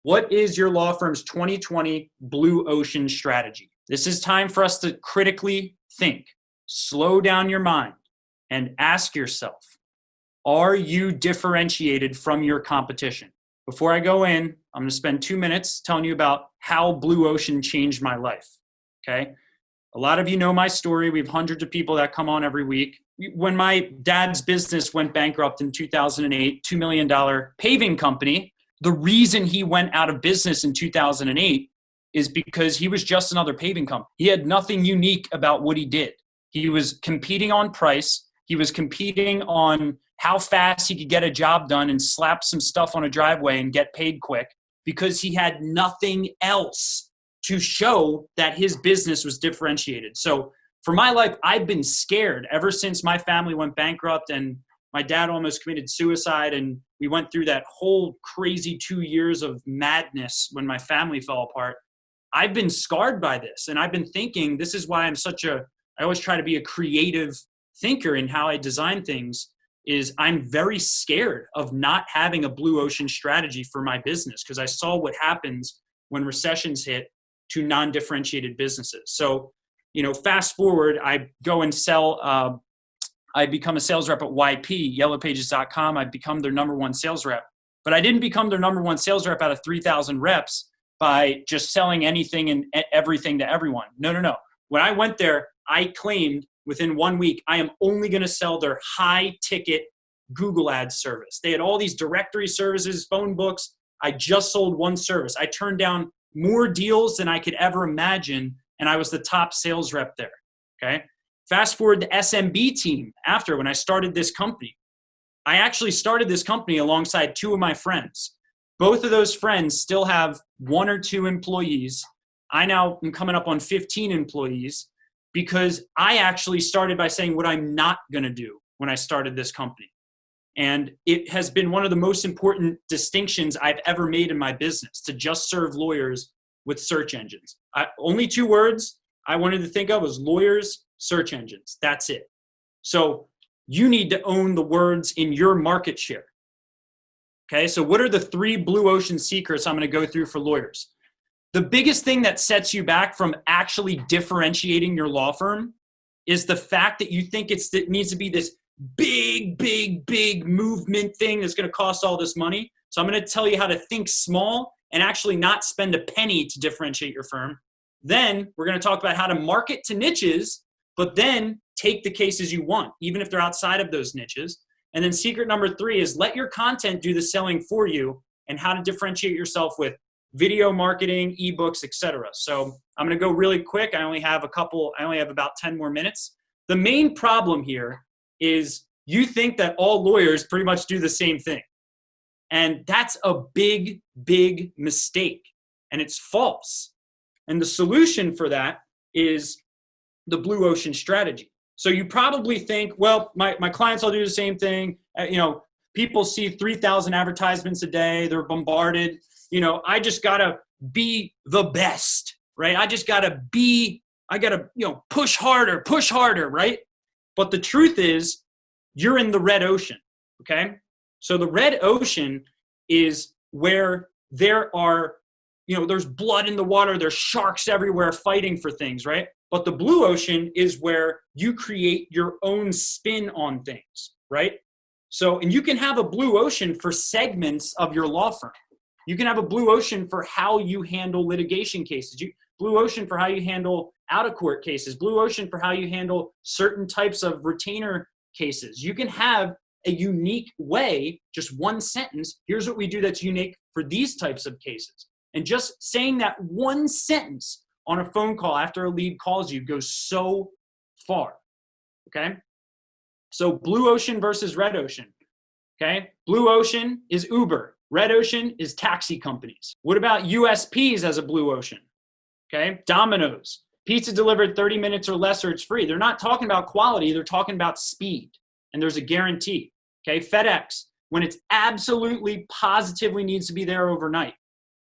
What is your law firm's 2020 blue ocean strategy? This is time for us to critically think, slow down your mind, and ask yourself, are you differentiated from your competition? Before I go in, I'm going to spend 2 minutes telling you about how blue ocean changed my life, okay? A lot of you know my story. We have hundreds of people that come on every week. When my dad's business went bankrupt in 2008, $2 million paving company, the reason he went out of business in 2008 is because he was just another paving company. He had nothing unique about what he did. He was competing on price. He was competing on how fast he could get a job done and slap some stuff on a driveway and get paid quick because he had nothing else to show that his business was differentiated. So for my life, I've been scared ever since my family went bankrupt and my dad almost committed suicide, and we went through that whole crazy 2 years of madness when my family fell apart. I've been scarred by this, and I've been thinking this is why I always try to be a creative thinker in how I design things, is I'm very scared of not having a blue ocean strategy for my business because I saw what happens when recessions hit to non-differentiated businesses. So, fast forward, I go and sell, I become a sales rep at YP, yellowpages.com. I become their number one sales rep. But I didn't become their number one sales rep out of 3,000 reps by just selling anything and everything to everyone. No. When I went there, I claimed within 1 week, I am only going to sell their high ticket Google Ads service. They had all these directory services, phone books. I just sold one service. I turned down more deals than I could ever imagine, and I was the top sales rep there, okay? Fast forward to SMB Team after when I started this company. I actually started this company alongside 2 of my friends. Both of those friends still have 1 or 2 employees. I now am coming up on 15 employees because I actually started by saying what I'm not going to do when I started this company. And it has been one of the most important distinctions I've ever made in my business, to just serve lawyers with search engines. Only 2 words I wanted to think of was lawyers, search engines. That's it. So you need to own the words in your market share. Okay, so what are the 3 blue ocean secrets I'm going to go through for lawyers? The biggest thing that sets you back from actually differentiating your law firm is the fact that you think it needs to be this big movement thing that's going to cost all this money. So I'm going to tell you how to think small and actually not spend a penny to differentiate your firm. Then we're going to talk about how to market to niches, but then take the cases you want, even if they're outside of those niches. And then secret number 3 is let your content do the selling for you, and how to differentiate yourself with video marketing, ebooks, etc. So I'm going to go really quick. I only have about 10 more minutes. The main problem here is you think that all lawyers pretty much do the same thing. And that's a big mistake. And it's false. And the solution for that is the blue ocean strategy. So you probably think, well, my clients all do the same thing. People see 3,000 advertisements a day. They're bombarded. I just got to be the best, right? I got to push harder, right? But the truth is you're in the red ocean, okay? So the red ocean is where there are, there's blood in the water. There's sharks everywhere fighting for things, right? But the blue ocean is where you create your own spin on things, right? So, and you can have a blue ocean for segments of your law firm. You can have a blue ocean for how you handle litigation cases. Blue ocean for how you handle out-of-court cases. Blue ocean for how you handle certain types of retainer cases. You can have a unique way, just one sentence. Here's what we do that's unique for these types of cases. And just saying that one sentence on a phone call after a lead calls you goes so far, okay? So blue ocean versus red ocean, okay? Blue ocean is Uber. Red ocean is taxi companies. What about USPs as a blue ocean? Okay, Domino's. Pizza delivered 30 minutes or less or it's free. They're not talking about quality. They're talking about speed. And there's a guarantee. Okay, FedEx. When it's absolutely positively needs to be there overnight.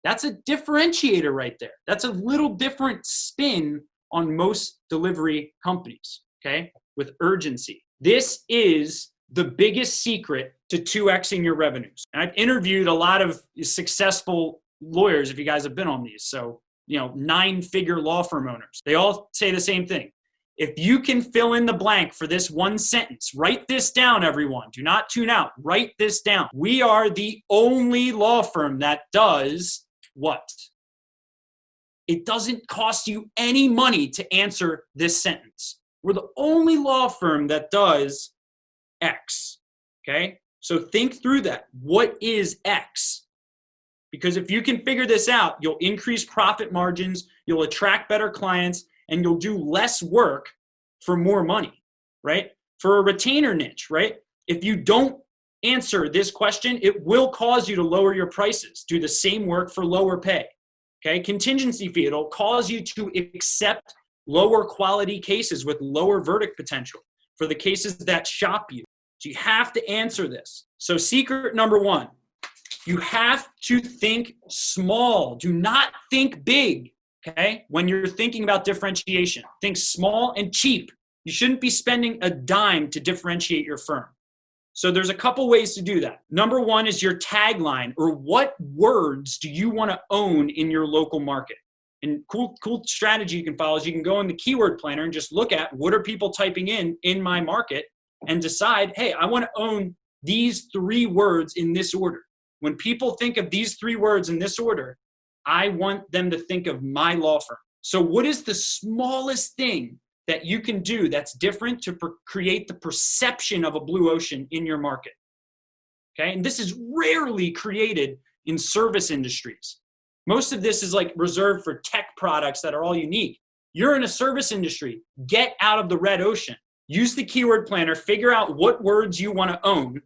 That's a differentiator right there. That's a little different spin on most delivery companies, okay, with urgency. This is the biggest secret to 2xing your revenues. And I've interviewed a lot of successful lawyers, if you guys have been on these. So, 9-figure law firm owners, they all say the same thing. If you can fill in the blank for this one sentence, write this down, everyone. Do not tune out. Write this down. We are the only law firm that does what? It doesn't cost you any money to answer this sentence. We're the only law firm that does X, okay? So think through that. What is X? Because if you can figure this out, you'll increase profit margins, you'll attract better clients, and you'll do less work for more money, right? For a retainer niche, right? If you don't answer this question, it will cause you to lower your prices, do the same work for lower pay, okay? Contingency fee, it'll cause you to accept lower quality cases with lower verdict potential for the cases that shop you. So you have to answer this. So secret number one, you have to think small. Do not think big, okay? When you're thinking about differentiation, think small and cheap. You shouldn't be spending a dime to differentiate your firm. So there's a couple ways to do that. Number one is your tagline, or what words do you want to own in your local market? And cool strategy you can follow is you can go in the keyword planner and just look at what are people typing in my market and decide, hey, I want to own these 3 words in this order. When people think of these 3 words in this order, I want them to think of my law firm. So what is the smallest thing that you can do that's different to create the perception of a blue ocean in your market? Okay, and this is rarely created in service industries. Most of this is like reserved for tech products that are all unique. You're in a service industry. Get out of the red ocean. Use the keyword planner, figure out what words you want to own,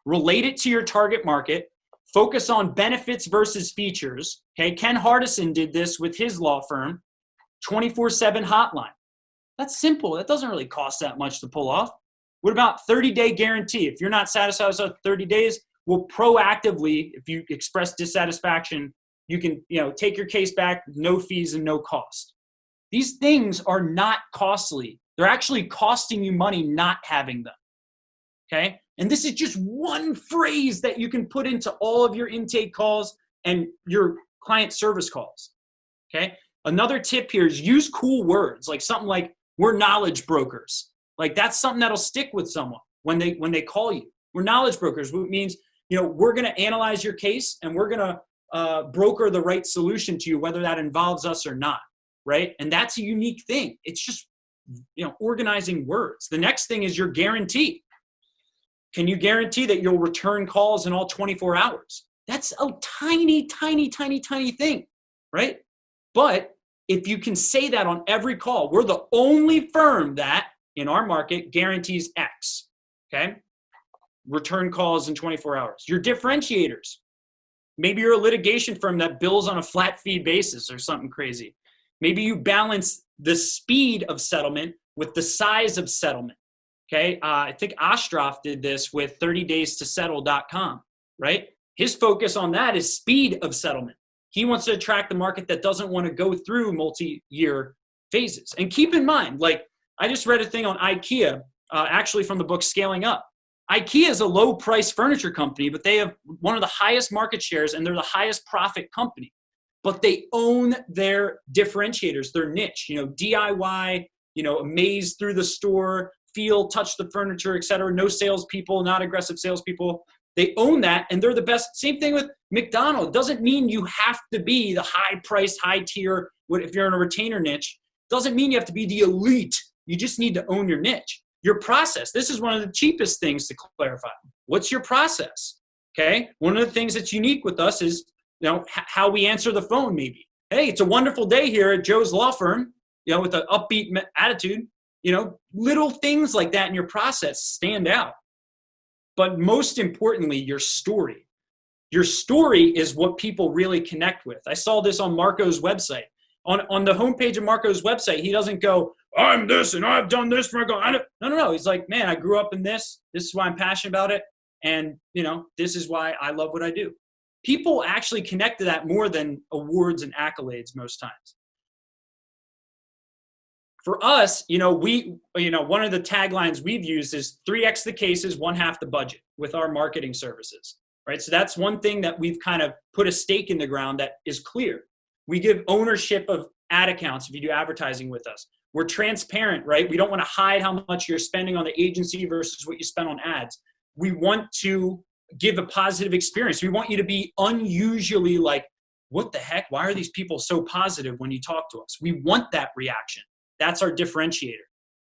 relate it to your target market, focus on benefits versus features. Okay, Ken Hardison did this with his law firm, 24/7 hotline. That's simple. That doesn't really cost that much to pull off. What about 30-day guarantee? If you're not satisfied with 30 days, we'll proactively, if you express dissatisfaction, you can take your case back, no fees and no cost. These things are not costly. They're actually costing you money not having them, okay? And this is just one phrase that you can put into all of your intake calls and your client service calls, okay? Another tip here is use cool words, like something like, we're knowledge brokers. Like that's something that'll stick with someone when they call you. We're knowledge brokers, which means, we're gonna analyze your case and we're gonna broker the right solution to you, whether that involves us or not, right? And that's a unique thing. It's just, organizing words. The next thing is your guarantee. Can you guarantee that you'll return calls in all 24 hours? That's a tiny, tiny, tiny, tiny thing, right? But if you can say that on every call, we're the only firm that in our market guarantees X, okay? Return calls in 24 hours. Your differentiators. Maybe you're a litigation firm that bills on a flat fee basis or something crazy. Maybe you balance the speed of settlement with the size of settlement, okay? I think Ostroff did this with 30daystosettle.com, right? His focus on that is speed of settlement. He wants to attract the market that doesn't want to go through multi-year phases. And keep in mind, like I just read a thing on IKEA, actually from the book Scaling Up. IKEA is a low-price furniture company, but they have one of the highest market shares and they're the highest profit company. But they own their differentiators, their niche, DIY, amaze through the store, feel, touch the furniture, et cetera. No salespeople, not aggressive salespeople. They own that and they're the best. Same thing with McDonald's. Doesn't mean you have to be the high-priced, high-tier, if you're in a retainer niche. Doesn't mean you have to be the elite. You just need to own your niche. Your process. This is one of the cheapest things to clarify. What's your process? Okay. One of the things that's unique with us is, how we answer the phone maybe. Hey, it's a wonderful day here at Joe's law firm, with an upbeat attitude. Little things like that in your process stand out. But most importantly, your story. Your story is what people really connect with. I saw this on Marco's website. On the homepage of Marco's website, he doesn't go, I'm this and I've done this. No. He's like, man, I grew up in this. This is why I'm passionate about it. And, this is why I love what I do. People actually connect to that more than awards and accolades most times. For us, one of the taglines we've used is 3x the cases, 1/2 the budget with our marketing services, right? So that's one thing that we've kind of put a stake in the ground that is clear. We give ownership of ad accounts if you do advertising with us. We're transparent, right? We don't want to hide how much you're spending on the agency versus what you spend on ads. We want to give a positive experience. We want you to be unusually like, what the heck? Why are these people so positive when you talk to us? We want that reaction. That's our differentiator.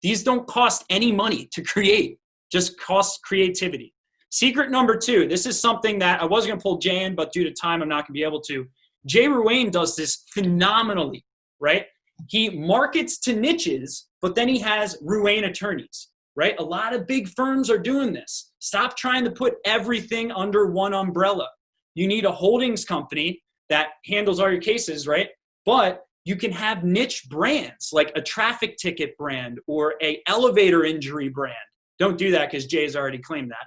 These don't cost any money to create, just cost creativity. Secret number 2, this is something that I was going to pull Jay in, but due to time, I'm not going to be able to. Jay Ruane does this phenomenally, right? He markets to niches, but then he has Ruane attorneys, right? A lot of big firms are doing this. Stop trying to put everything under one umbrella. You need a holdings company that handles all your cases, right? But you can have niche brands like a traffic ticket brand or a elevator injury brand. Don't do that because Jay's already claimed that.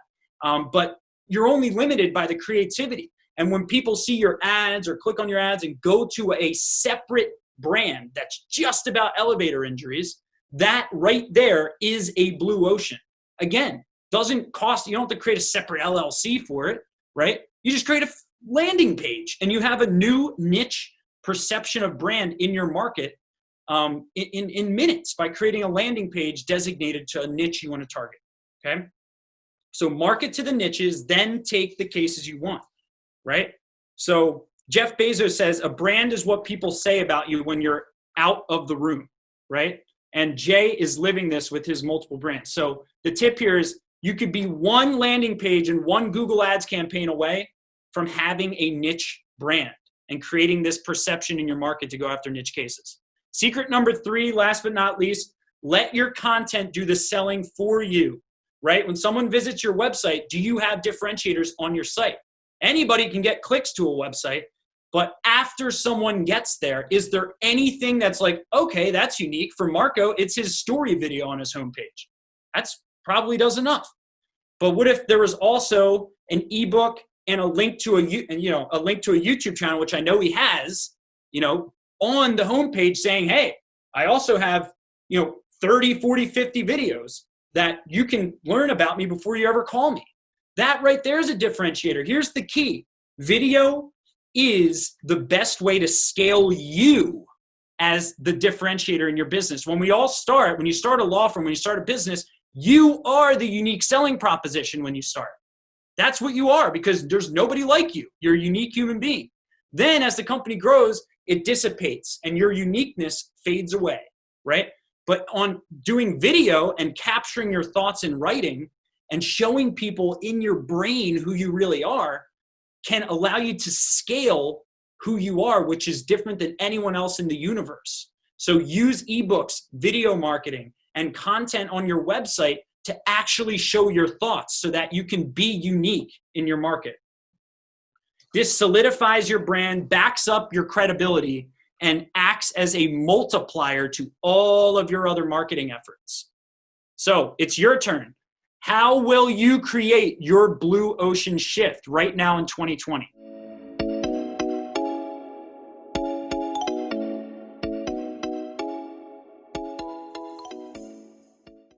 But you're only limited by the creativity. And when people see your ads or click on your ads and go to a separate brand that's just about elevator injuries, that right there is a blue ocean. Again, doesn't cost, you don't have to create a separate LLC for it, right? You just create a landing page and you have a new niche perception of brand in your market in minutes by creating a landing page designated to a niche you want to target, okay? So market to the niches, then take the cases you want, right? So Jeff Bezos says a brand is what people say about you when you're out of the room, right? And Jay is living this with his multiple brands. So the tip here is you could be one landing page and one Google Ads campaign away from having a niche brand and creating this perception in your market to go after niche cases. Secret number 3, last but not least, let your content do the selling for you, right? When someone visits your website, do you have differentiators on your site? Anybody can get clicks to a website, but after someone gets there, is there anything that's like, okay, that's unique? For Marco, it's his story video on his homepage. That's probably does enough. But what if there was also an ebook and a link to a YouTube channel, which I know he has, on the homepage saying, hey, I also have, 30, 40, 50 videos that you can learn about me before you ever call me. That right there is a differentiator. Here's the key. Video is the best way to scale you as the differentiator in your business. When you start a law firm, when you start a business, you are the unique selling proposition when you start. That's what you are because there's nobody like you. You're a unique human being. Then as the company grows, it dissipates and your uniqueness fades away, right? But on doing video and capturing your thoughts in writing and showing people in your brain who you really are can allow you to scale who you are, which is different than anyone else in the universe. So use ebooks, video marketing, and content on your website to actually show your thoughts so that you can be unique in your market. This solidifies your brand, backs up your credibility, and acts as a multiplier to all of your other marketing efforts. So it's your turn. How will you create your blue ocean shift right now in 2020?